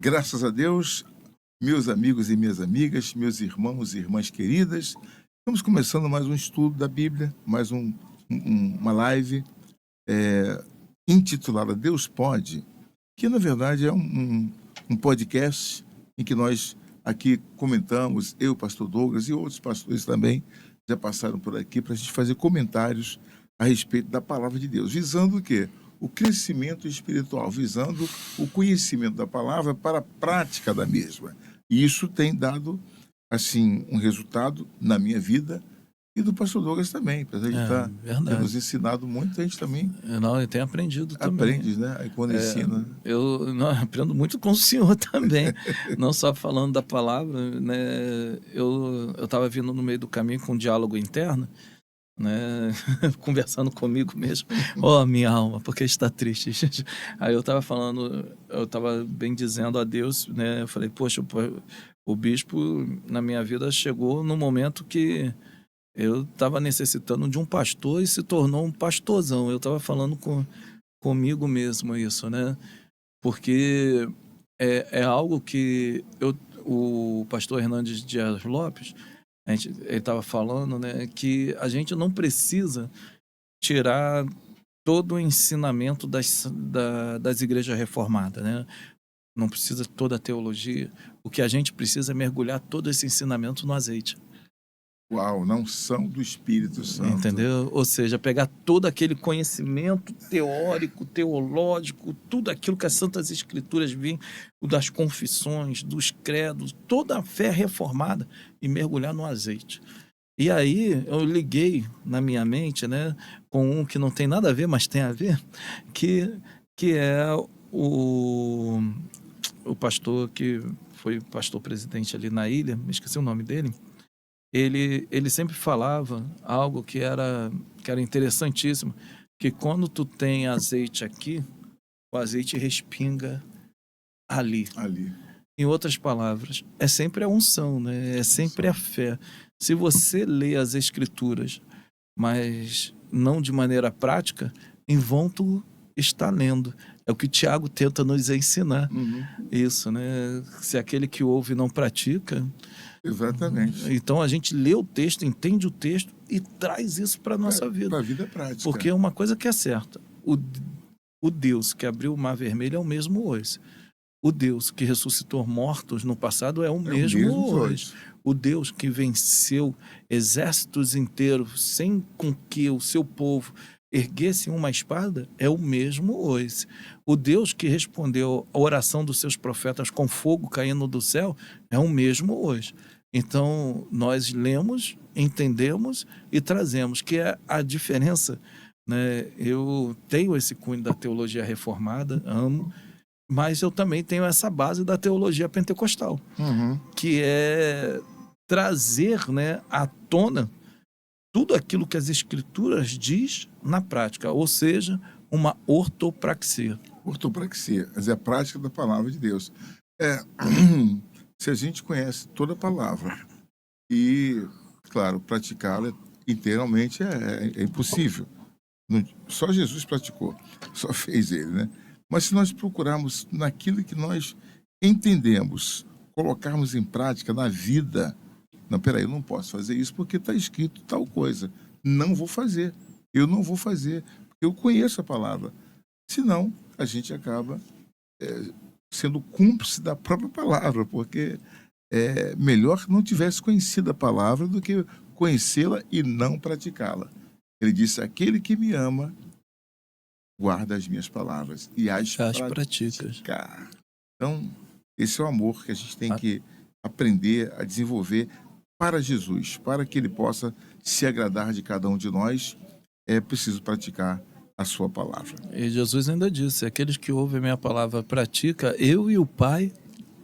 Graças a Deus, meus amigos e minhas amigas, meus irmãos e irmãs queridas, estamos começando mais um estudo da Bíblia, mais uma live intitulada Deus Pode, que na verdade é um podcast em que nós aqui comentamos, eu, pastor Douglas e outros pastores também já passaram por aqui para a gente fazer comentários a respeito da palavra de Deus, visando o quê? O crescimento espiritual, visando o conhecimento da palavra para a prática da mesma. E isso tem dado, assim, um resultado na minha vida e do pastor Douglas também. Apesar de estar ter nos ensinado muito, a gente também eu tenho aprendido também. aprende, né? Aí quando ensina. Eu aprendo muito com o senhor também, não só falando da palavra, né? Eu estava vindo no meio do caminho com um diálogo interno, né? Conversando comigo mesmo. Minha alma, porque está triste. Aí eu estava falando, eu estava bem dizendo a Deus, né? Eu falei, poxa, o bispo na minha vida chegou no momento que eu estava necessitando de um pastor e se tornou um pastorzão. Eu estava falando comigo mesmo isso, né? Porque é algo que o pastor Hernandes Dias Lopes, ele estava falando, né, que a gente não precisa tirar todo o ensinamento das igrejas reformadas, né? Não precisa toda a teologia. O que a gente precisa é mergulhar todo esse ensinamento no azeite. Uau, não são do Espírito Santo. Entendeu? Ou seja, pegar todo aquele conhecimento teórico, teológico, tudo aquilo que as Santas Escrituras vêm, das confissões, dos credos, toda a fé reformada e mergulhar no azeite. E aí eu liguei na minha mente, né, com um que não tem nada a ver, mas tem a ver, que é o pastor que foi pastor presidente ali na ilha, me esqueci o nome dele. Ele sempre falava algo que era interessantíssimo, que quando tu tem azeite aqui, o azeite respinga ali. Em outras palavras, é sempre a unção, né? É sempre a fé. Se você lê as escrituras, mas não de maneira prática, em vão tu está lendo. É o que Tiago tenta nos ensinar. Isso, né? Se aquele que ouve não pratica... Exatamente. Então a gente lê o texto, entende o texto e traz isso para a nossa vida. Para a vida prática. Porque é uma coisa que é certa. O Deus que abriu o Mar Vermelho é o mesmo hoje. O Deus que ressuscitou mortos no passado é o mesmo hoje. O Deus que venceu exércitos inteiros sem com que o seu povo erguesse uma espada é o mesmo hoje. O Deus que respondeu a oração dos seus profetas com fogo caindo do céu é o mesmo hoje. Então, nós lemos, entendemos e trazemos, que é a diferença, né? Eu tenho esse cunho da teologia reformada, amo, mas eu também tenho essa base da teologia pentecostal, que é trazer, né, à tona tudo aquilo que as escrituras diz na prática, ou seja, uma ortopraxia. Ortopraxia, quer dizer, a prática da palavra de Deus. Se a gente conhece toda a palavra e, claro, praticá-la inteiramente é impossível. Só Jesus praticou, só fez ele, né? Mas se nós procurarmos naquilo que nós entendemos, colocarmos em prática na vida, não, peraí, eu não posso fazer isso porque está escrito tal coisa. Não vou fazer. Eu não vou fazer. Eu conheço a palavra. Senão, a gente acaba sendo cúmplice da própria palavra, porque é melhor que não tivesse conhecido a palavra do que conhecê-la e não praticá-la. Ele disse, aquele que me ama, guarda as minhas palavras e as pratica. Então, esse é o amor que a gente tem que aprender a desenvolver para Jesus, para que ele possa se agradar de cada um de nós, é preciso praticar a sua palavra. E Jesus ainda disse, aqueles que ouvem a minha palavra pratica, eu e o Pai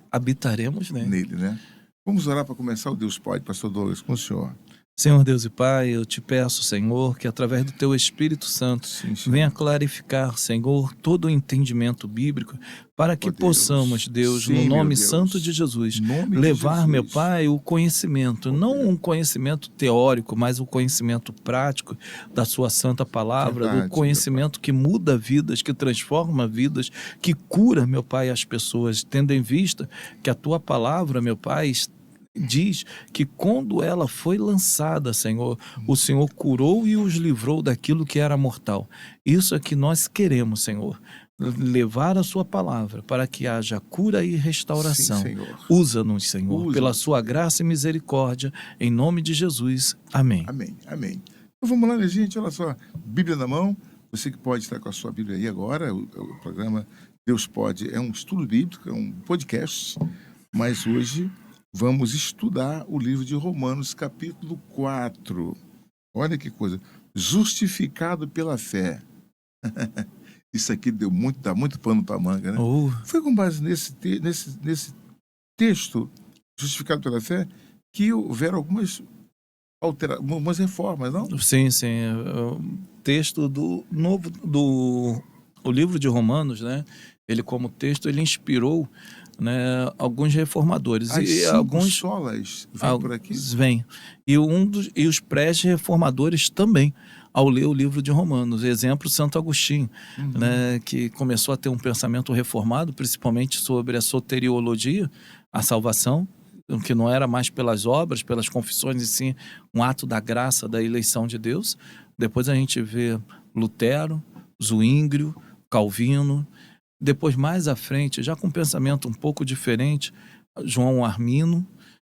habitaremos nele. Né? Vamos orar para começar o Deus Pode, pastor Douglas, com o senhor. Senhor Deus e Pai, eu te peço, Senhor, que através do teu Espírito Santo Sim, Senhor. venha clarificar, Senhor, todo o entendimento bíblico para que Ó Deus. possamos, Deus, Sim, no meu nome Deus. santo de Jesus, Em nome de levar, meu Jesus. Pai, o conhecimento, Ó não Deus. um conhecimento teórico, mas o conhecimento prático da sua santa palavra, Verdade, do meu conhecimento que muda vidas, que transforma vidas, que cura, meu Pai, as pessoas, tendo em vista que a tua palavra, meu Pai, diz que quando ela foi lançada, Senhor, o Senhor curou e os livrou daquilo que era mortal. Isso é que nós queremos, Senhor. Levar a sua palavra para que haja cura e Sim, restauração. Senhor. Usa-nos, Senhor, pela Usa-nos, sua Deus. graça e misericórdia, em nome de Jesus. Amém. Amém, amém. Então vamos lá, minha gente, olha só, Bíblia na mão, você que pode estar com a sua Bíblia aí agora, o programa Deus Pode é um estudo bíblico, é um podcast, mas hoje vamos estudar o livro de Romanos, capítulo 4. Olha que coisa, justificado pela fé. Isso aqui dá muito pano para manga, né? Oh, Foi com base nesse texto, justificado pela fé, que houveram algumas reformas, não? sim, sim. O texto o livro de Romanos, né? Ele como texto, ele inspirou, né, alguns reformadores As e 5 alguns solas vêm por aqui? vem. E os pré-reformadores também, ao ler o livro de Romanos. Exemplo, Santo Agostinho, né, que começou a ter um pensamento reformado, principalmente sobre a soteriologia, a salvação, que não era mais pelas obras, pelas confissões, e sim um ato da graça, da eleição de Deus. Depois a gente vê Lutero, Zwíngrio, Calvino. Depois, mais à frente, já com um pensamento um pouco diferente, João Armino,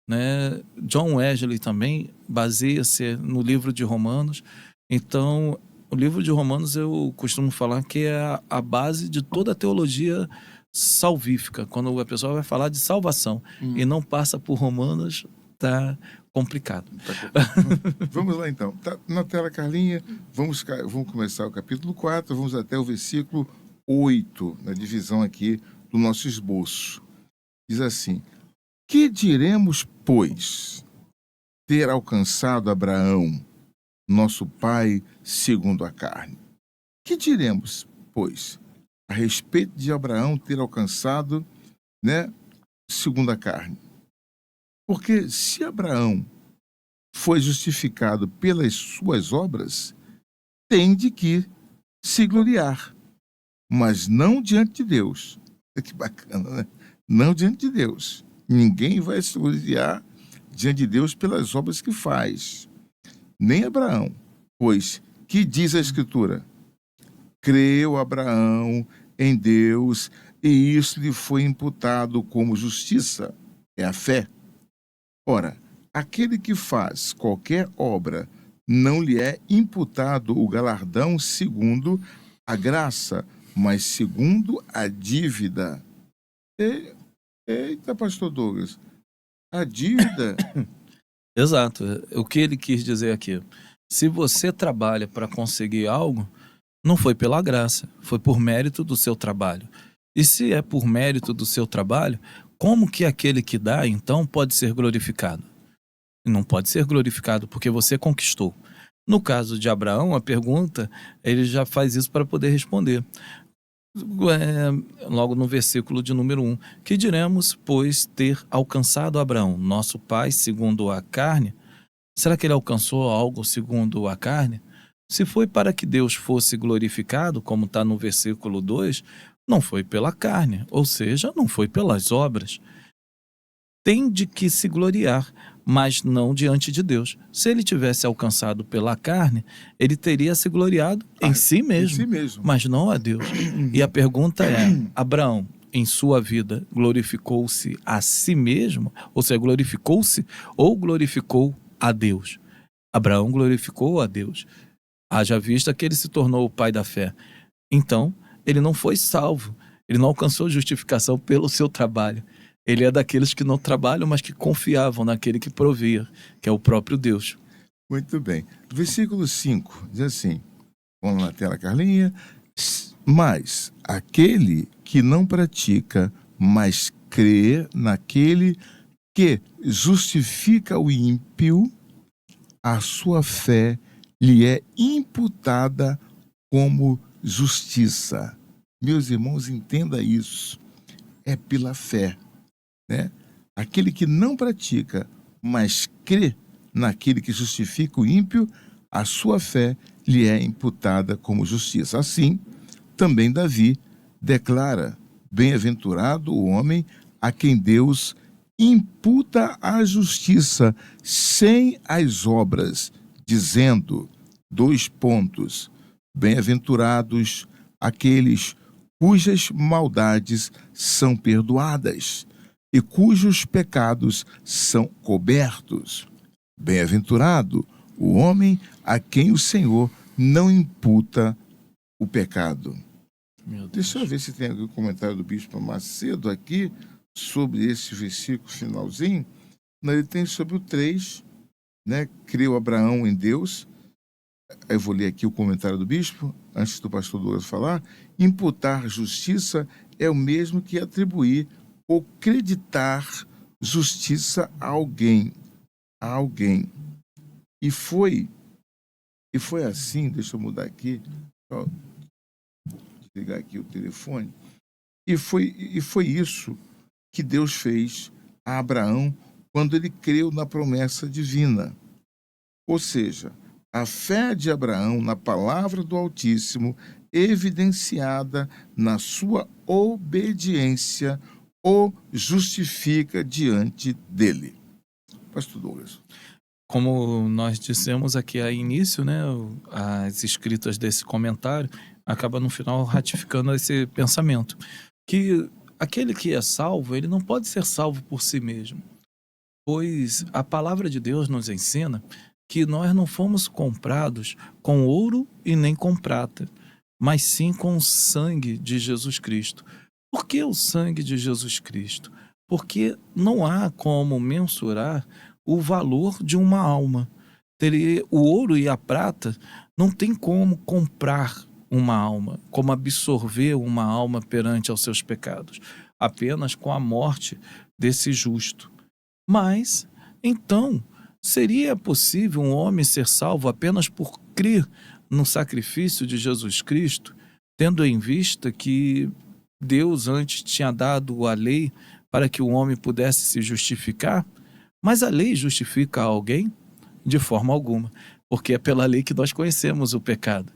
né? John Wesley também baseia-se no livro de Romanos. Então, o livro de Romanos eu costumo falar que é a base de toda a teologia salvífica. Quando a pessoa vai falar de salvação e não passa por Romanos, tá complicado. Vamos lá então. Tá na tela, Carlinha. Vamos começar o capítulo 4, vamos até o versículo 8, na divisão aqui do nosso esboço. Diz assim: que diremos, pois, ter alcançado Abraão, nosso pai, segundo a carne? Que diremos, pois, a respeito de Abraão ter alcançado, né, segundo a carne? Porque se Abraão foi justificado pelas suas obras, tem de que se gloriar, mas não diante de Deus. Que bacana, né? Não diante de Deus. Ninguém vai se gloriar diante de Deus pelas obras que faz. Nem Abraão, pois, que diz a Escritura? Creu Abraão em Deus e isso lhe foi imputado como justiça. É a fé. Ora, aquele que faz qualquer obra não lhe é imputado o galardão segundo a graça, mas segundo a dívida. Eita, pastor Douglas, a dívida... Exato. O que ele quis dizer aqui? Se você trabalha para conseguir algo, não foi pela graça, foi por mérito do seu trabalho. E se é por mérito do seu trabalho, como que aquele que dá, então, pode ser glorificado? Não pode ser glorificado porque você conquistou. No caso de Abraão, a pergunta, ele já faz isso para poder responder. Logo no versículo de número 1, que diremos, pois, ter alcançado Abraão, nosso pai, segundo a carne? Será que ele alcançou algo segundo a carne? Se foi para que Deus fosse glorificado, como está no versículo 2, não foi pela carne, ou seja, não foi pelas obras. Tem de que se gloriar, mas não diante de Deus. Se ele tivesse alcançado pela carne, ele teria se gloriado em si mesmo, em si mesmo. mas não a Deus. E a pergunta é, Abraão, em sua vida, glorificou-se a si mesmo? Ou seja, glorificou-se ou glorificou a Deus? Abraão glorificou a Deus. Haja vista que ele se tornou o pai da fé. Então, ele não foi salvo. Ele não alcançou justificação pelo seu trabalho. Ele é daqueles que não trabalham, mas que confiavam naquele que provia, que é o próprio Deus. Muito bem. Versículo 5 diz assim, vamos lá na tela, Carlinha. Mas aquele que não pratica, mas crê naquele que justifica o ímpio, a sua fé lhe é imputada como justiça. Meus irmãos, entenda isso. É pela fé, né? Aquele que não pratica, mas crê naquele que justifica o ímpio, a sua fé lhe é imputada como justiça. Assim, também Davi declara: bem-aventurado o homem a quem Deus imputa a justiça sem as obras, dizendo, dois pontos, bem-aventurados aqueles cujas maldades são perdoadas e cujos pecados são cobertos. Bem-aventurado o homem a quem o Senhor não imputa o pecado. Meu Deus. Deixa eu ver se tem algum comentário do Bispo Macedo aqui sobre esse versículo finalzinho. Ele tem sobre o 3, né? Creu Abraão em Deus. Eu vou ler aqui o comentário do Bispo, antes do pastor Douglas falar. Imputar justiça é o mesmo que atribuir ou creditar justiça a alguém. E foi assim, deixa eu mudar aqui, só desligar aqui o telefone. E foi isso que Deus fez a Abraão quando ele creu na promessa divina. Ou seja, a fé de Abraão na palavra do Altíssimo, evidenciada na sua obediência, o justifica diante dele. Pastor Douglas. Como nós dissemos aqui a início, né, as escritas desse comentário acaba no final ratificando esse pensamento, que aquele que é salvo, ele não pode ser salvo por si mesmo, pois a palavra de Deus nos ensina que nós não fomos comprados com ouro e nem com prata, mas sim com o sangue de Jesus Cristo. Por que o sangue de Jesus Cristo? Porque não há como mensurar o valor de uma alma. O ouro e a prata não tem como comprar uma alma, como absorver uma alma perante aos seus pecados, apenas com a morte desse justo. Mas, então, seria possível um homem ser salvo apenas por crer no sacrifício de Jesus Cristo, tendo em vista que Deus antes tinha dado a lei para que o homem pudesse se justificar? Mas a lei justifica alguém? De forma alguma, porque é pela lei que nós conhecemos o pecado.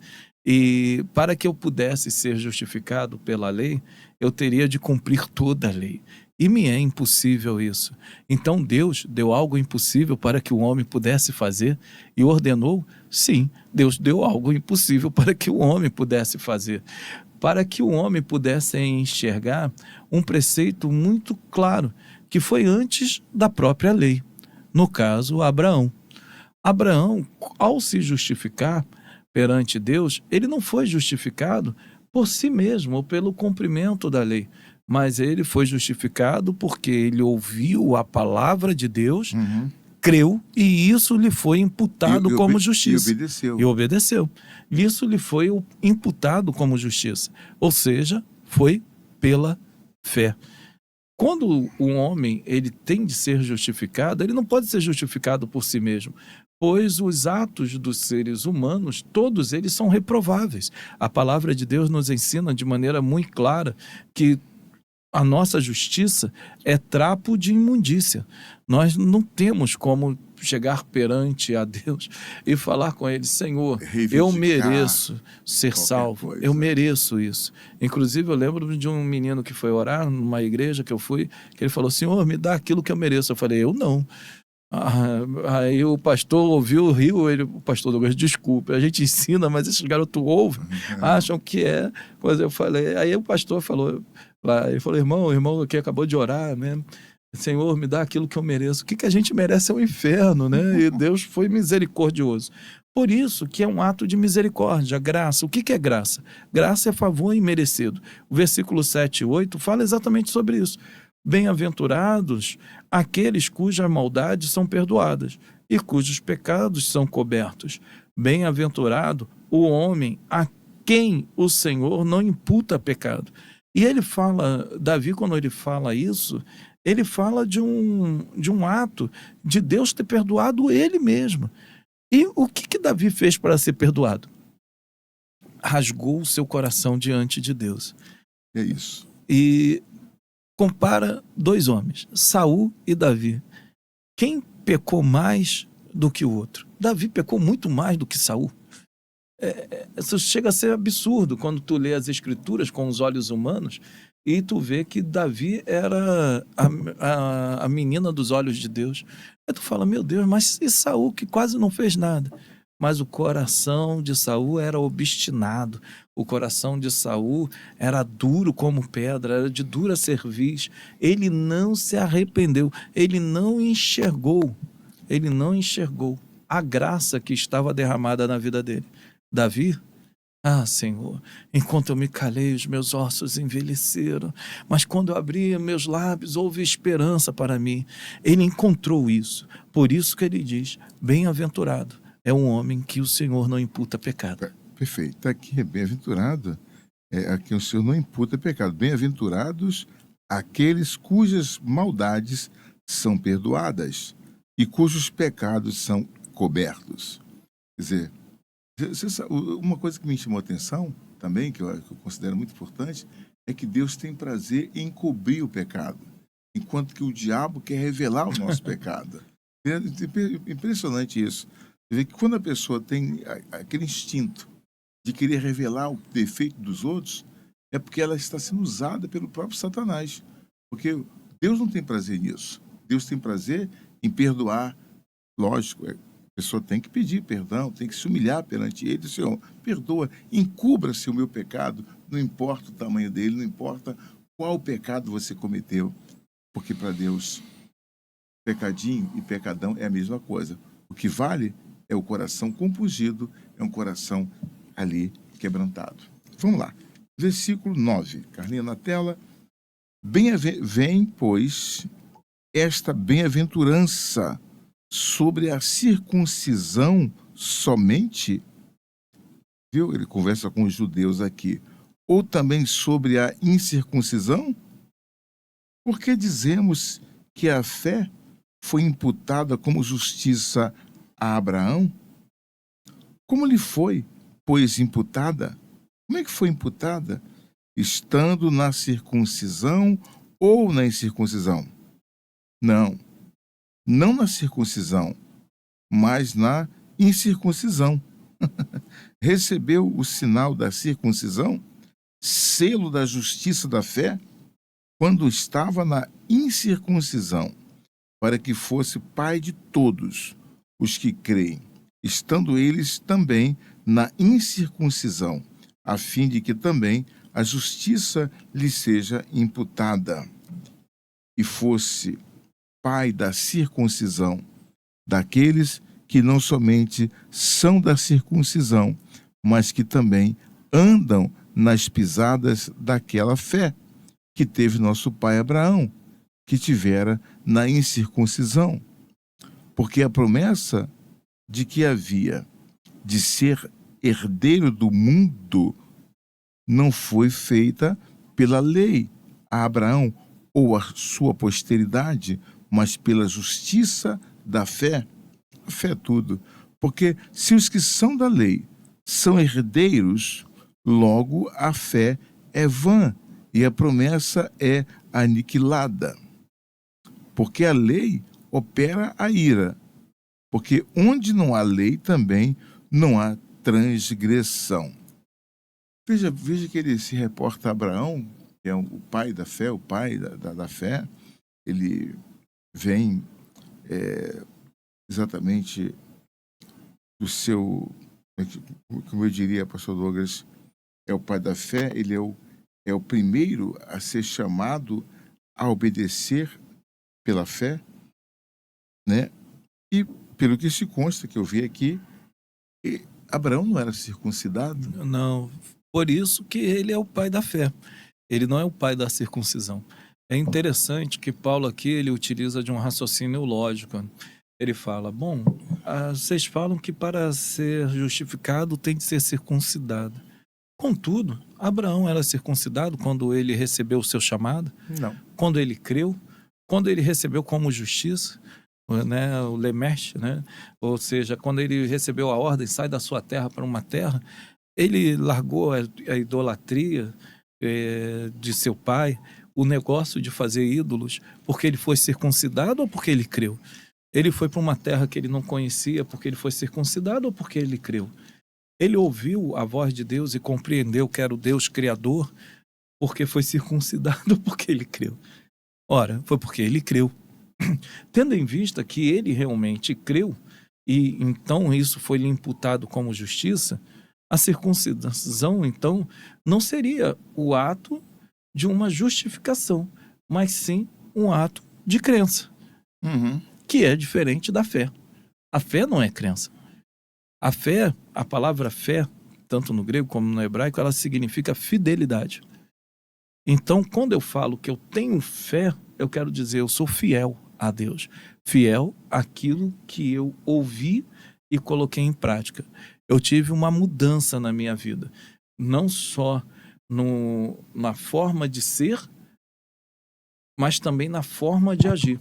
E para que eu pudesse ser justificado pela lei, eu teria de cumprir toda a lei. E me é impossível isso. Então Deus deu algo impossível para que o homem pudesse fazer e ordenou? Sim, Deus deu algo impossível para que o homem pudesse fazer. Para que o homem pudesse enxergar um preceito muito claro, que foi antes da própria lei. No caso, Abraão. Abraão, ao se justificar perante Deus, ele não foi justificado por si mesmo ou pelo cumprimento da lei, mas ele foi justificado porque ele ouviu a palavra de Deus, creu e isso lhe foi imputado como justiça. E obedeceu. Isso lhe foi imputado como justiça. Ou seja, foi pela fé. Quando o homem ele tem de ser justificado, ele não pode ser justificado por si mesmo, pois os atos dos seres humanos, todos eles são reprováveis. A palavra de Deus nos ensina de maneira muito clara que a nossa justiça é trapo de imundícia. Nós não temos como chegar perante a Deus e falar com ele: Senhor, eu mereço ser salvo, eu mereço isso. Inclusive eu lembro de um menino que foi orar numa igreja que eu fui, que ele falou: Senhor, me dá aquilo que eu mereço. Eu falei: eu não. Aí o pastor ouviu, riu, o pastor Douglas, desculpa, a gente ensina, mas esses garotos ouvem, acham que é. Mas eu falei, aí o pastor falou, ele falou: irmão que acabou de orar, né? Senhor, me dá aquilo que eu mereço. O que a gente merece é o inferno, né? E Deus foi misericordioso. Por isso que é um ato de misericórdia, graça. O que é graça? Graça é favor imerecido. O versículo 7 e 8 fala exatamente sobre isso. Bem-aventurados aqueles cujas maldades são perdoadas e cujos pecados são cobertos. Bem-aventurado o homem a quem o Senhor não imputa pecado. E ele fala, Davi, quando ele fala isso, ele fala de um ato de Deus ter perdoado ele mesmo. E o que Davi fez para ser perdoado? Rasgou o seu coração diante de Deus. É isso. E compara 2 homens, Saul e Davi. Quem pecou mais do que o outro? Davi pecou muito mais do que Saul. Isso chega a ser absurdo quando tu lê as escrituras com os olhos humanos e tu vê que Davi era a menina dos olhos de Deus. Aí tu fala, meu Deus, mas e Saul que quase não fez nada? Mas o coração de Saul era obstinado, o coração de Saul era duro como pedra, era de dura cerviz. Ele não se arrependeu, ele não enxergou a graça que estava derramada na vida dele. Davi, Senhor, enquanto eu me calei, os meus ossos envelheceram, mas quando eu abri meus lábios, houve esperança para mim. Ele encontrou isso, por isso que ele diz, bem-aventurado é um homem que o Senhor não imputa pecado. Perfeito, está aqui, bem-aventurado, a quem o Senhor não imputa pecado. Bem-aventurados aqueles cujas maldades são perdoadas e cujos pecados são cobertos. Quer dizer, uma coisa que me chamou a atenção também, que eu considero muito importante, é que Deus tem prazer em cobrir o pecado, enquanto que o diabo quer revelar o nosso pecado. É impressionante isso. Você vê que quando a pessoa tem aquele instinto de querer revelar o defeito dos outros, é porque ela está sendo usada pelo próprio Satanás. Porque Deus não tem prazer nisso. Deus tem prazer em perdoar. Lógico, a pessoa tem que pedir perdão, tem que se humilhar perante ele. Senhor, perdoa, encubra-se o meu pecado, não importa o tamanho dele, não importa qual pecado você cometeu. Porque para Deus, pecadinho e pecadão é a mesma coisa. O que vale é o coração compungido, é um coração ali quebrantado. Vamos lá. Versículo 9. Carlinha na tela. Vem, pois, esta bem-aventurança sobre a circuncisão somente, viu? Ele conversa com os judeus aqui, ou também sobre a incircuncisão? Porque dizemos que a fé foi imputada como justiça a Abraão? Como lhe foi, pois, imputada? Como é que foi imputada? Estando na circuncisão ou na incircuncisão? Não, não na circuncisão, mas na incircuncisão. Recebeu o sinal da circuncisão, selo da justiça da fé, quando estava na incircuncisão, para que fosse pai de todos os que creem, estando eles também na incircuncisão, a fim de que também a justiça lhe seja imputada, e fosse pai da circuncisão, daqueles que não somente são da circuncisão, mas que também andam nas pisadas daquela fé que teve nosso pai Abraão, que tivera na incircuncisão. Porque a promessa de que havia de ser herdeiro do mundo não foi feita pela lei a Abraão ou a sua posteridade, mas pela justiça da fé. A fé é tudo. Porque se os que são da lei são herdeiros, logo a fé é vã e a promessa é aniquilada. Porque a lei opera a ira. Porque onde não há lei também não há transgressão. Veja que ele se reporta a Abraão, que é o pai da fé, o pai da fé. Ele vem exatamente do seu, como eu diria, pastor Douglas, é o pai da fé, ele é o primeiro a ser chamado a obedecer pela fé, né? E pelo que se consta, que eu vi aqui, Abraão não era circuncidado? Não, por isso que ele é o pai da fé. Ele não é o pai da circuncisão. É interessante que Paulo aqui ele utiliza de um raciocínio lógico. Ele fala, bom, vocês falam que para ser justificado tem de ser circuncidado. Contudo, Abraão era circuncidado quando ele recebeu o seu chamado? Não. Quando ele creu? Quando ele recebeu como justiça? né, o Lemesh, né? Ou seja, quando ele recebeu a ordem, sai da sua terra para uma terra, ele largou a idolatria de seu pai, o negócio de fazer ídolos, porque ele foi circuncidado ou porque ele creu? Ele foi para uma terra que ele não conhecia porque ele foi circuncidado ou porque ele creu? Ele ouviu a voz de Deus e compreendeu que era o Deus Criador porque foi circuncidado ou porque ele creu? Ora, foi porque ele creu. Tendo em vista que ele realmente creu, e então isso foi lhe imputado como justiça, a circuncisão, então, não seria o ato de uma justificação, mas sim um ato de crença, Uhum. que é diferente da fé. A fé não é crença. A fé, a palavra fé, tanto no grego como no hebraico, ela significa fidelidade. Então, quando eu falo que eu tenho fé, eu quero dizer, eu sou fiel a Deus. Fiel àquilo que eu ouvi e coloquei em prática. Eu tive uma mudança na minha vida. Não só na forma de ser, mas também na forma de agir.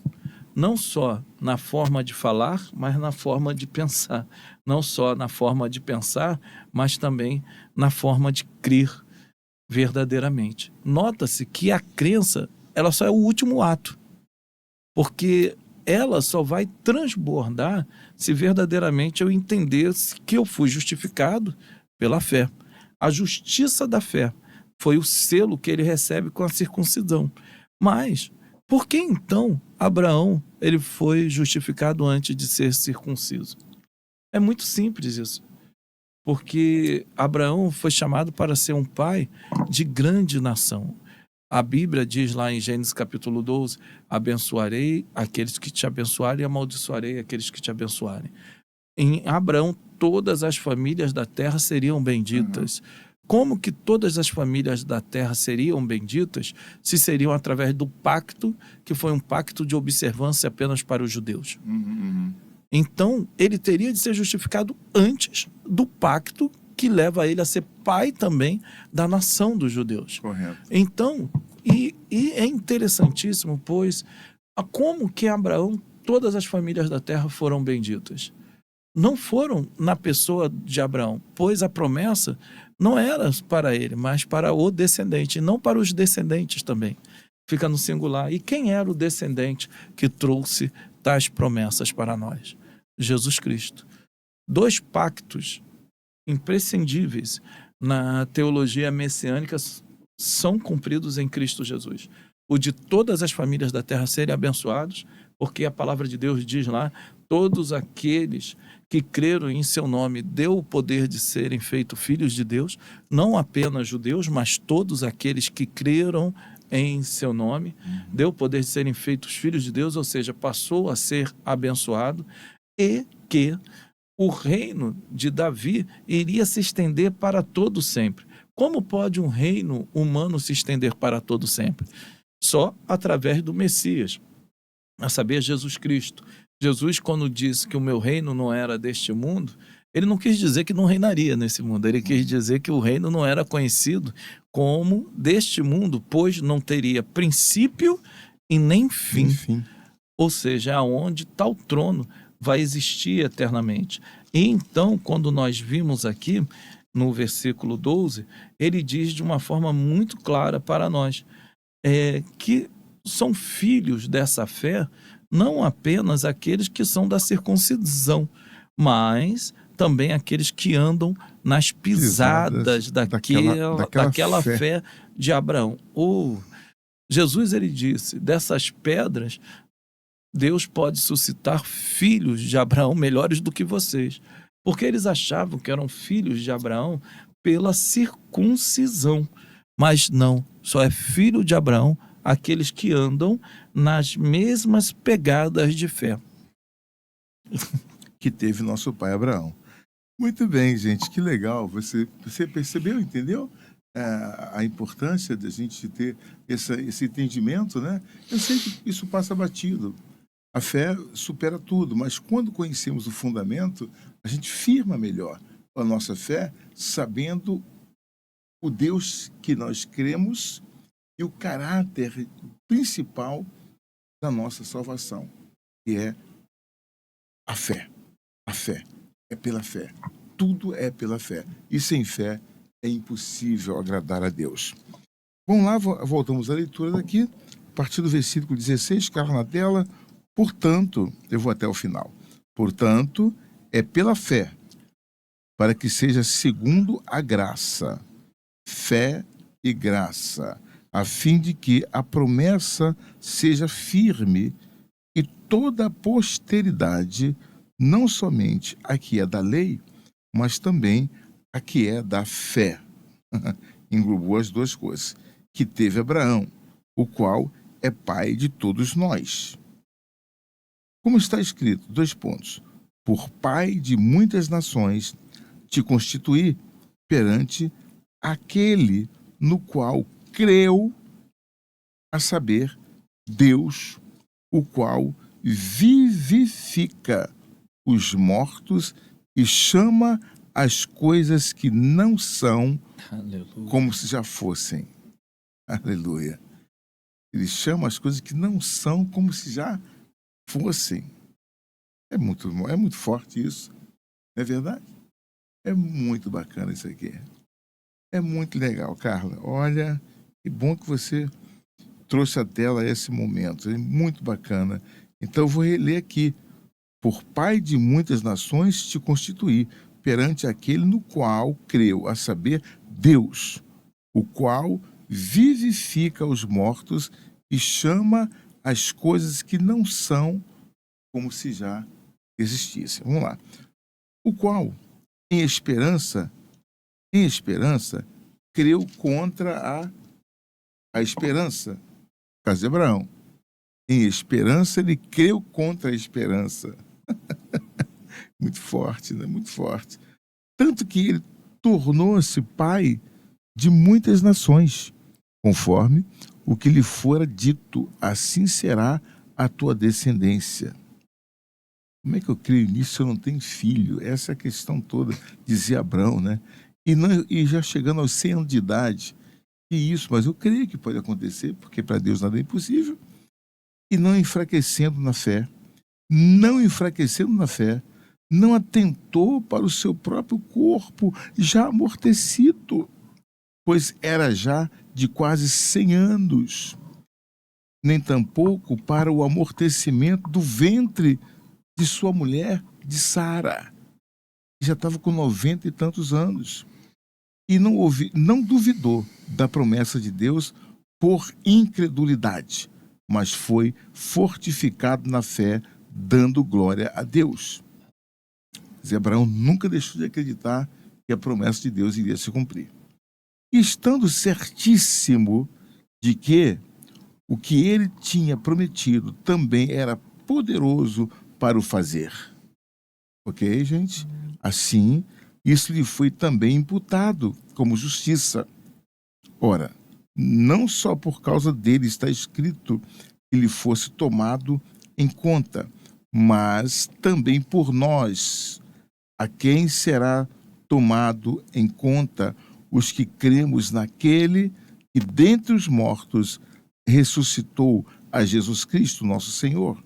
Não só na forma de falar, mas na forma de pensar. Não só na forma de pensar, mas também na forma de crer verdadeiramente. Nota-se que a crença, ela só é o último ato, porque ela só vai transbordar se verdadeiramente eu entender que eu fui justificado pela fé. A justiça da fé foi o selo que ele recebe com a circuncisão. Mas por que então Abraão ele foi justificado antes de ser circunciso? É muito simples isso. Porque Abraão foi chamado para ser um pai de grande nação. A Bíblia diz lá em Gênesis capítulo 12, abençoarei aqueles que te abençoarem e amaldiçoarei aqueles que te abençoarem. Em Abraão, todas as famílias da terra seriam benditas. Como que todas as famílias da terra seriam benditas se seriam através do pacto, que foi um pacto de observância apenas para os judeus? Então, ele teria de ser justificado antes do pacto que leva ele a ser pai também da nação dos judeus. Correto. Então, e é interessantíssimo, pois, como que Abraão, todas as famílias da terra foram benditas? Não foram na pessoa de Abraão, pois a promessa não era para ele, mas para o descendente, e não para os descendentes também. Fica no singular. E quem era o descendente que trouxe tais promessas para nós? Jesus Cristo. Dois pactos imprescindíveis na teologia messiânica são cumpridos em Cristo Jesus. O de todas as famílias da terra serem abençoados, porque a palavra de Deus diz lá, todos aqueles que creram em seu nome deu o poder de serem feitos filhos de Deus, não apenas judeus, mas todos aqueles que creram em seu nome, deu o poder de serem feitos filhos de Deus, ou seja, passou a ser abençoado, e que o reino de Davi iria se estender para todo sempre. Como pode um reino humano se estender para todo sempre? Só através do Messias, a saber, Jesus Cristo. Jesus, quando disse que o meu reino não era deste mundo, ele não quis dizer que não reinaria nesse mundo, ele quis dizer que o reino não era conhecido como deste mundo, pois não teria princípio e nem fim. Enfim. Ou seja, aonde tal trono vai existir eternamente. E então, quando nós vimos aqui, no versículo 12, ele diz de uma forma muito clara para nós, que são filhos dessa fé, não apenas aqueles que são da circuncisão, mas também aqueles que andam nas pisadas daquela fé de Abraão. Jesus, ele disse, dessas pedras, Deus pode suscitar filhos de Abraão melhores do que vocês. Porque eles achavam que eram filhos de Abraão pela circuncisão. Mas não, só é filho de Abraão aqueles que andam nas mesmas pegadas de fé. Que teve nosso pai Abraão. Muito bem, gente, que legal. Você percebeu, entendeu? A importância de a gente ter esse entendimento, né? Eu sei que isso passa batido. A fé supera tudo, mas quando conhecemos o fundamento, a gente firma melhor a nossa fé, sabendo o Deus que nós cremos e o caráter principal da nossa salvação, que é A fé. A fé. É pela fé. Tudo é pela fé. E sem fé é impossível agradar a Deus. Vamos lá, voltamos à leitura daqui, a partir do versículo 16, carro na tela. Portanto, eu vou até o final. Portanto, é pela fé, para que seja segundo a graça, fé e graça, a fim de que a promessa seja firme e toda a posteridade, não somente a que é da lei, mas também a que é da fé. Englobou as duas coisas. Que teve Abraão, o qual é pai de todos nós. Como está escrito, 2 pontos. Por pai de muitas nações te constituí perante aquele no qual creu, a saber, Deus, o qual vivifica os mortos e chama as coisas que não são Aleluia. como se já fossem. Aleluia. Ele chama as coisas que não são como se já fossem. É muito forte isso. Não é verdade? É muito bacana isso aqui. É muito legal, Carla. Olha, que bom que você trouxe à tela esse momento. É muito bacana. Então eu vou reler aqui. Por pai de muitas nações te constituí perante aquele no qual creu, a saber, Deus, o qual vivifica os mortos e chama as coisas que não são como se já existissem. Vamos lá. O qual, em esperança, creu contra a esperança. Caso de Abraão. Em esperança, ele creu contra a esperança. Muito forte, né? Muito forte. Tanto que ele tornou-se pai de muitas nações, conforme o que lhe fora dito, assim será a tua descendência. Como é que eu creio nisso se eu não tenho filho? Essa é a questão toda, dizia Abraão, né? E já chegando aos 100 anos de idade, e isso, mas eu creio que pode acontecer, porque para Deus nada é impossível, e não enfraquecendo na fé, não atentou para o seu próprio corpo já amortecido, pois era já de quase 100 anos, nem tampouco para o amortecimento do ventre de sua mulher, de Sara, que já estava com 90 e tantos anos, e não duvidou da promessa de Deus por incredulidade, mas foi fortificado na fé, dando glória a Deus. Abraão nunca deixou de acreditar que a promessa de Deus iria se cumprir. E estando certíssimo de que o que ele tinha prometido também era poderoso para o fazer. Ok, gente? Assim, isso lhe foi também imputado como justiça. Ora, não só por causa dele está escrito que lhe fosse tomado em conta, mas também por nós, a quem será tomado em conta os que cremos naquele que dentre os mortos ressuscitou a Jesus Cristo, nosso Senhor,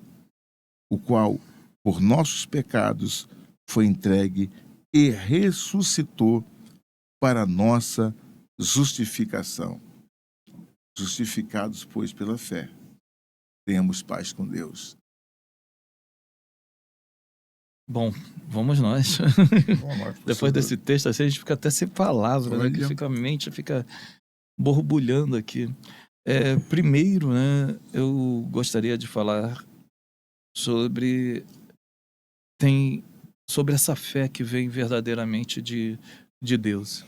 o qual, por nossos pecados, foi entregue e ressuscitou para nossa justificação. Justificados, pois, pela fé, temos paz com Deus. Bom, vamos nós. Depois desse texto, assim, a gente fica até sem palavras, né? Que fica, a mente fica borbulhando aqui. Primeiro, né, eu gostaria de falar sobre essa fé que vem verdadeiramente de Deus.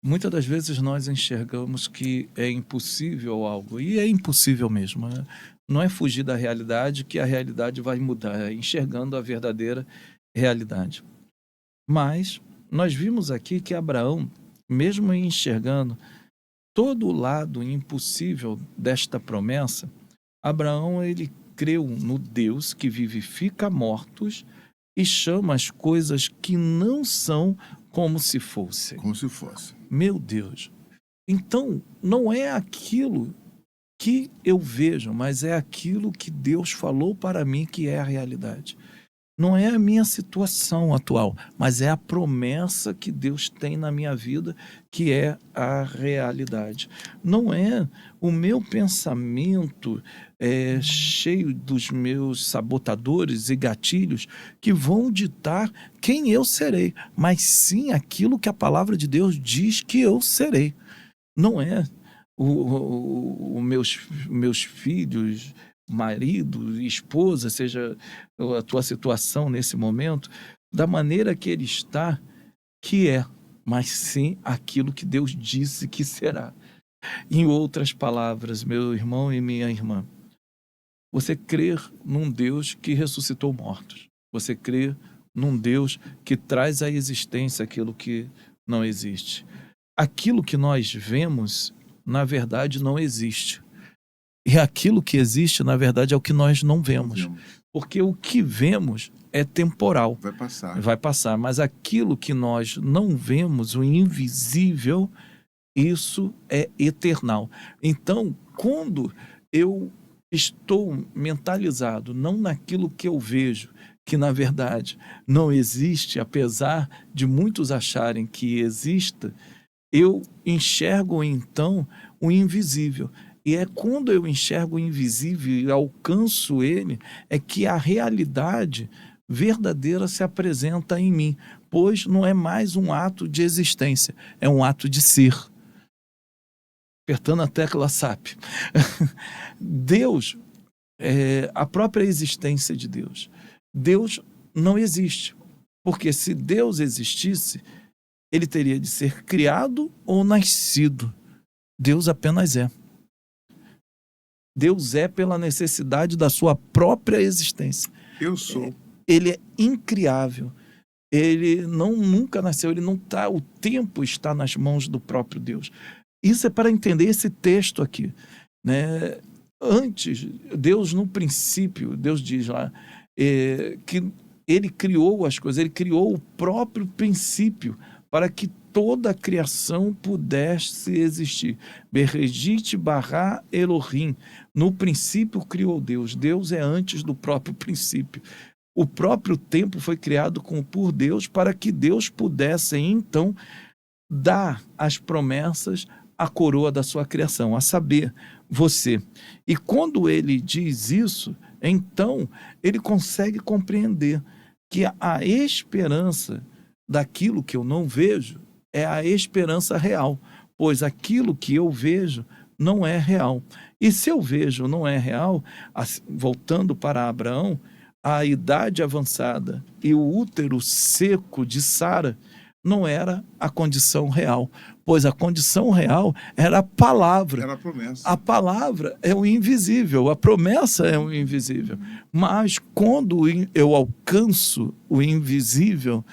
Muitas das vezes nós enxergamos que é impossível algo, e é impossível mesmo, né? Não é fugir da realidade que a realidade vai mudar, é enxergando a verdadeira realidade. Mas nós vimos aqui que Abraão, mesmo enxergando todo o lado impossível desta promessa, Abraão, ele creu no Deus que vivifica mortos e chama as coisas que não são como se fossem. Como se fosse. Meu Deus. Então, não é aquilo que eu vejo, mas é aquilo que Deus falou para mim que é a realidade. não é a minha situação atual, mas é a promessa que Deus tem na minha vida, que é a realidade. Não é o meu pensamento cheio dos meus sabotadores e gatilhos que vão ditar quem eu serei, mas sim aquilo que a palavra de Deus diz que eu serei. Não é os meus filhos, marido, esposa, seja a tua situação nesse momento, da maneira que ele está, que é, mas sim aquilo que Deus disse que será. Em outras palavras, meu irmão e minha irmã, você crer num Deus que ressuscitou mortos. Você crer num Deus que traz à existência aquilo que não existe. Aquilo que nós vemos, na verdade, não existe. E aquilo que existe, na verdade, é o que nós não vemos. Porque o que vemos é temporal. Vai passar. Mas aquilo que nós não vemos, o invisível, isso é eternal. Então, quando eu estou mentalizado não naquilo que eu vejo, que na verdade não existe, apesar de muitos acharem que exista, eu enxergo então o invisível. E é quando eu enxergo o invisível e alcanço ele, é que a realidade verdadeira se apresenta em mim, pois não é mais um ato de existência, é um ato de ser. Apertando a tecla SAP. Deus, a própria existência de Deus. Deus não existe, porque se Deus existisse, ele teria de ser criado ou nascido. Deus apenas é. Deus é pela necessidade da sua própria existência. Eu sou. Ele é incriável. Ele nunca nasceu, ele não está, o tempo está nas mãos do próprio Deus. Isso é para entender esse texto aqui, né? Antes, Deus no princípio, Deus diz lá, que ele criou as coisas, ele criou o próprio princípio para que toda a criação pudesse existir. Bereshit bara Elohim. No princípio criou Deus. Deus é antes do próprio princípio. O próprio tempo foi criado por Deus para que Deus pudesse, então, dar as promessas à coroa da sua criação, a saber, você. E quando ele diz isso, então, ele consegue compreender que a esperança daquilo que eu não vejo é a esperança real, pois aquilo que eu vejo não é real. E se eu vejo não é real, voltando para Abraão, a idade avançada e o útero seco de Sara não era a condição real, pois a condição real era a palavra. Era a promessa. A palavra é o invisível, a promessa é o invisível. Mas quando eu alcanço o invisível,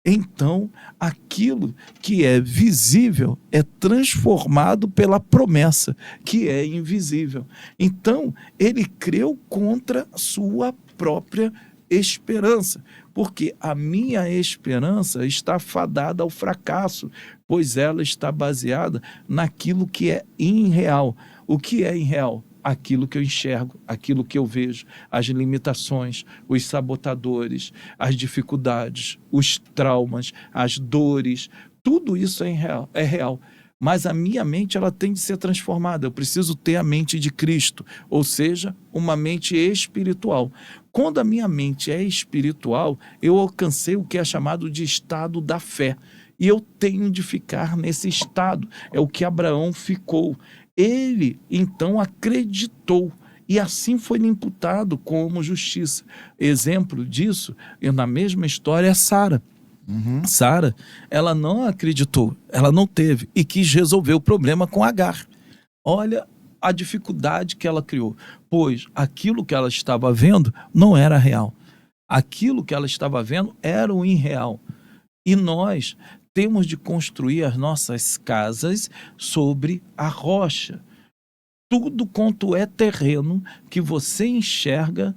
então aquilo que é visível é transformado pela promessa, que é invisível. Então, ele creu contra a sua própria esperança, porque a minha esperança está fadada ao fracasso, pois ela está baseada naquilo que é irreal. O que é irreal? Aquilo que eu enxergo, aquilo que eu vejo, as limitações, os sabotadores, as dificuldades, os traumas, as dores, tudo isso é real. Mas a minha mente ela tem de ser transformada. Eu preciso ter a mente de Cristo, ou seja, uma mente espiritual. Quando a minha mente é espiritual, eu alcancei o que é chamado de estado da fé. E eu tenho de ficar nesse estado. É o que Abraão ficou. Ele, então, acreditou. E assim foi imputado como justiça. Exemplo disso, na mesma história, é Sara. Sara, ela não acreditou, ela não teve e quis resolver o problema com Agar. Olha a dificuldade que ela criou, pois aquilo que ela estava vendo não era real. Aquilo que ela estava vendo era o irreal. E nós temos de construir as nossas casas sobre a rocha. Tudo quanto é terreno que você enxerga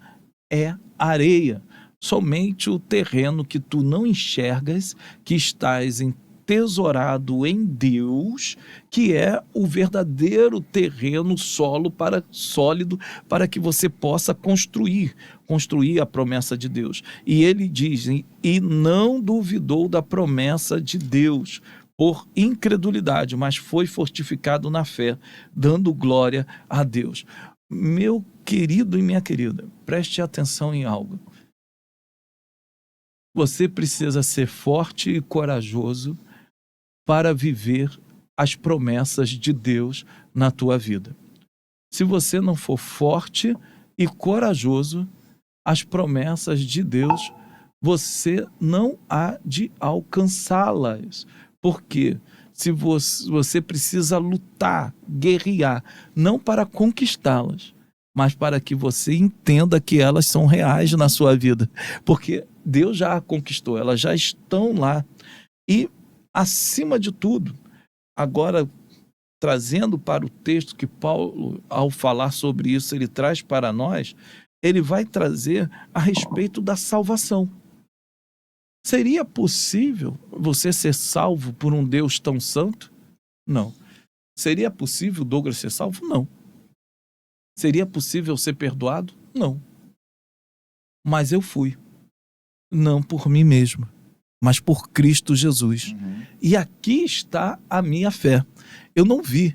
é areia. Somente o terreno que tu não enxergas, que estás em entesourado em Deus, que é o verdadeiro terreno sólido para que você possa construir a promessa de Deus. E ele diz, e não duvidou da promessa de Deus por incredulidade, mas foi fortificado na fé, dando glória a Deus. Meu querido e minha querida, preste atenção em algo. Você precisa ser forte e corajoso para viver as promessas de Deus na tua vida. Se você não for forte e corajoso, as promessas de Deus, você não há de alcançá-las. Por quê? Se você precisa lutar, guerrear, não para conquistá-las, mas para que você entenda que elas são reais na sua vida. Porque Deus já a conquistou, elas já estão lá. E, acima de tudo, agora trazendo para o texto que Paulo, ao falar sobre isso, ele traz para nós, ele vai trazer a respeito da salvação. Seria possível você ser salvo por um Deus tão santo? Não. Seria possível Douglas ser salvo? Não. Seria possível ser perdoado? Não. Mas eu fui. Não por mim mesmo, mas por Cristo Jesus. E aqui está a minha fé. Eu não vi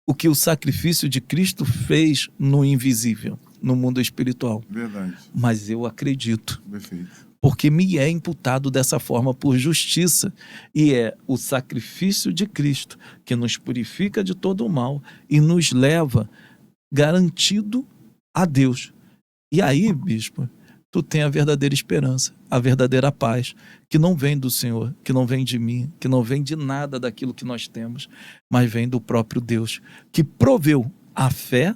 o que o sacrifício de Cristo fez no invisível, no mundo espiritual. Verdade. Mas eu acredito. Perfeito. Porque me é imputado dessa forma por justiça. E é o sacrifício de Cristo que nos purifica de todo o mal e nos leva garantido a Deus. E aí, bispo, tu tem a verdadeira esperança, a verdadeira paz, que não vem do Senhor, que não vem de mim, que não vem de nada daquilo que nós temos, mas vem do próprio Deus, que proveu a fé,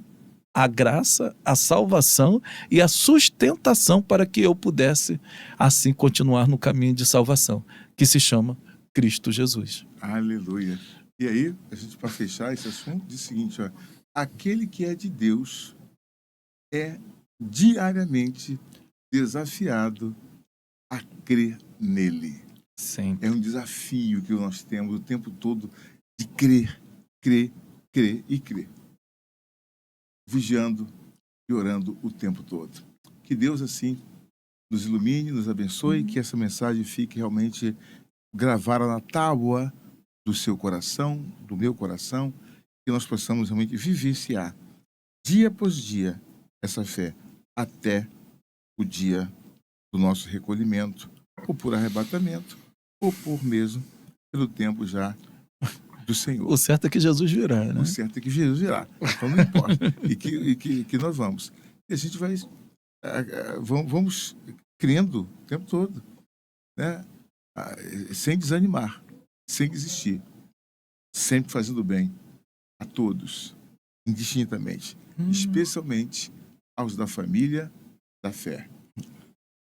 a graça, a salvação e a sustentação para que eu pudesse, assim, continuar no caminho de salvação, que se chama Cristo Jesus. Aleluia. E aí, a gente, para fechar esse assunto, diz o seguinte, ó, aquele que é de Deus é diariamente desafiado a crer nele. Sim. É um desafio que nós temos o tempo todo de crer, crer, crer e crer. Vigiando e orando o tempo todo. Que Deus, assim, nos ilumine, nos abençoe, que essa mensagem fique realmente gravada na tábua do seu coração, do meu coração, que nós possamos realmente vivenciar, dia após dia, essa fé, até o dia do nosso recolhimento, ou por arrebatamento, ou por mesmo pelo tempo já do Senhor. O certo é que Jesus virá, né? O certo é que Jesus virá. Então não importa. E que nós vamos. E a gente vai... Vamos crendo o tempo todo, né? Sem desanimar, sem desistir. Sempre fazendo bem a todos, indistintamente. Especialmente aos da família da fé.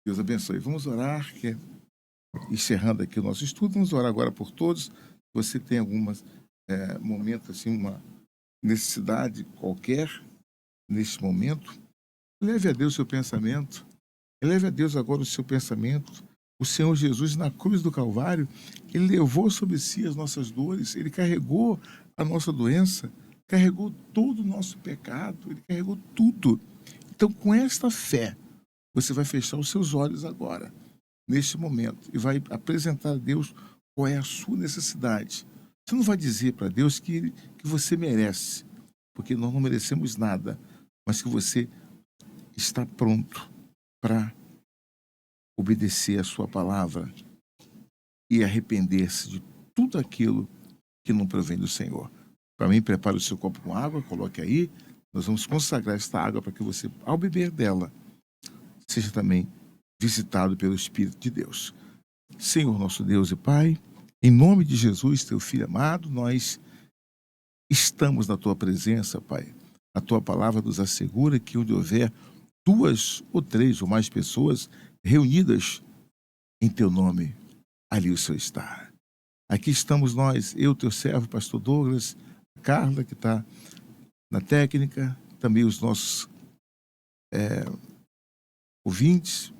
Deus abençoe. Vamos orar, encerrando aqui o nosso estudo, vamos orar agora por todos. Você tem algumas momento, assim, uma necessidade qualquer neste momento, leve a Deus o seu pensamento, leve a Deus agora o seu pensamento. O Senhor Jesus, na cruz do Calvário, Ele levou sobre si as nossas dores, Ele carregou a nossa doença, carregou todo o nosso pecado, Ele carregou tudo. Então, com esta fé, você vai fechar os seus olhos agora, neste momento, e vai apresentar a Deus qual é a sua necessidade. Você não vai dizer para Deus que você merece, porque nós não merecemos nada, mas que você está pronto para obedecer a sua palavra e arrepender-se de tudo aquilo que não provém do Senhor. Para mim, prepare o seu copo com água, coloque aí. Nós vamos consagrar esta água para que você, ao beber dela, seja também visitado pelo Espírito de Deus. Senhor, nosso Deus e Pai, em nome de Jesus, teu Filho amado, nós estamos na tua presença, Pai. A tua palavra nos assegura que onde houver 2 ou 3 ou mais pessoas reunidas em teu nome, ali o Senhor está. Aqui estamos nós, eu, teu servo, pastor Douglas, a Carla, que está na técnica, também os nossos ouvintes,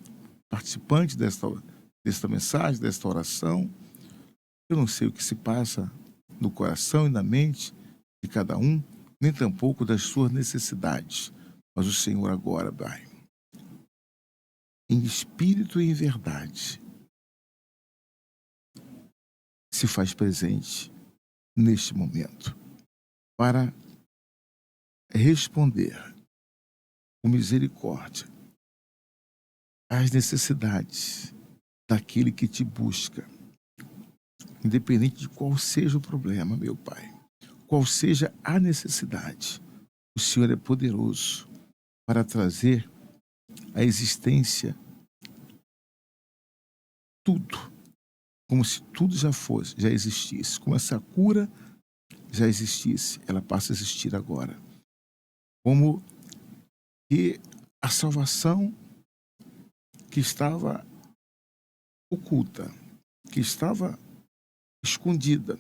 participantes desta mensagem, desta oração. Eu não sei o que se passa no coração e na mente de cada um, nem tampouco das suas necessidades. Mas o Senhor agora, Pai, em espírito e em verdade, se faz presente neste momento para responder com misericórdia às necessidades daquele que te busca, independente de qual seja o problema, meu Pai, qual seja a necessidade. O Senhor é poderoso para trazer à existência tudo, como se tudo já existisse, como essa cura já existisse, ela passa a existir agora. Como que a salvação que estava oculta, que estava escondida,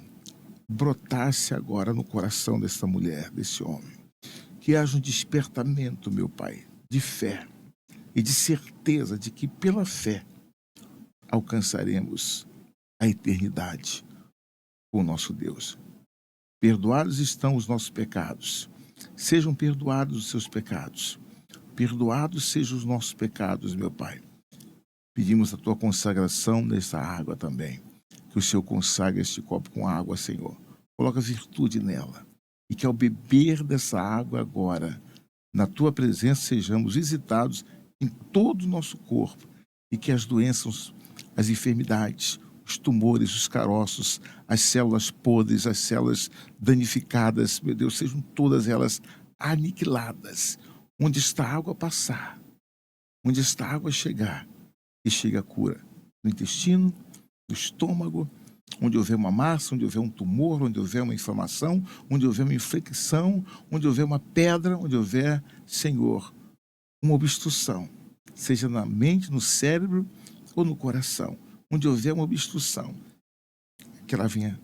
brotasse agora no coração dessa mulher, desse homem. Que haja um despertamento, meu Pai, de fé e de certeza de que pela fé alcançaremos a eternidade com o nosso Deus. Perdoados estão os nossos pecados. Sejam perdoados os seus pecados. Perdoados sejam os nossos pecados, meu Pai. Pedimos a tua consagração nessa água também. Que o Senhor consagre este copo com água, Senhor. Coloca virtude nela. E que ao beber dessa água agora, na tua presença, sejamos visitados em todo o nosso corpo. E que as doenças, as enfermidades, os tumores, os caroços, as células podres, as células danificadas, meu Deus, sejam todas elas aniquiladas. Onde esta água passar, onde esta água chegar, e chega a cura no intestino, no estômago, onde houver uma massa, onde houver um tumor, onde houver uma inflamação, onde houver uma infecção, onde houver uma pedra, onde houver, Senhor, uma obstrução, seja na mente, no cérebro ou no coração, onde houver uma obstrução, que ela venha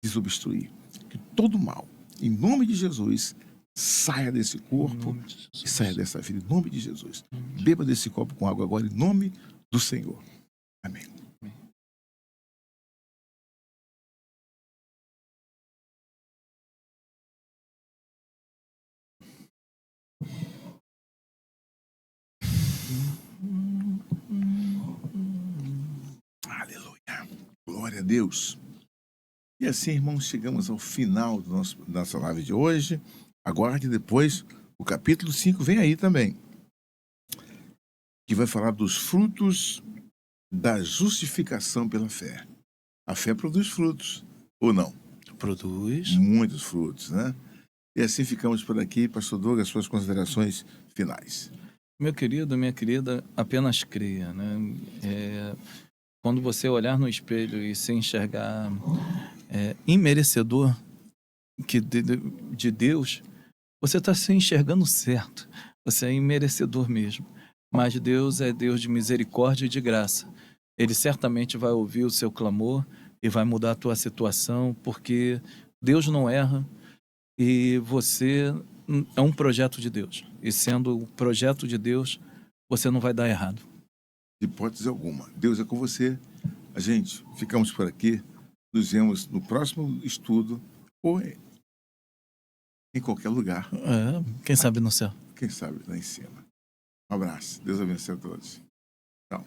desobstruir, que todo mal, em nome de Jesus, saia desse corpo e saia dessa vida, em nome de Jesus. Beba desse copo com água agora, em nome do Senhor. Amém. Aleluia. Glória a Deus. E assim, irmãos, chegamos ao final da nossa live de hoje. Aguarde depois, o capítulo 5 vem aí também, que vai falar dos frutos da justificação pela fé. A fé produz frutos, ou não? Produz. Muitos frutos, né? E assim ficamos por aqui. Pastor Douglas, suas considerações finais. Meu querido, minha querida, apenas creia, né? Quando você olhar no espelho e se enxergar imerecedor de Deus, você está se enxergando certo. Você é imerecedor mesmo. Mas Deus é Deus de misericórdia e de graça. Ele certamente vai ouvir o seu clamor e vai mudar a tua situação, porque Deus não erra e você é um projeto de Deus. E sendo o projeto de Deus, você não vai dar errado. De hipótese alguma. Deus é com você. A gente, ficamos por aqui. Nos vemos no próximo estudo ou em qualquer lugar. Quem sabe no céu. Quem sabe lá em cima. Um abraço. Deus abençoe a todos. Tchau.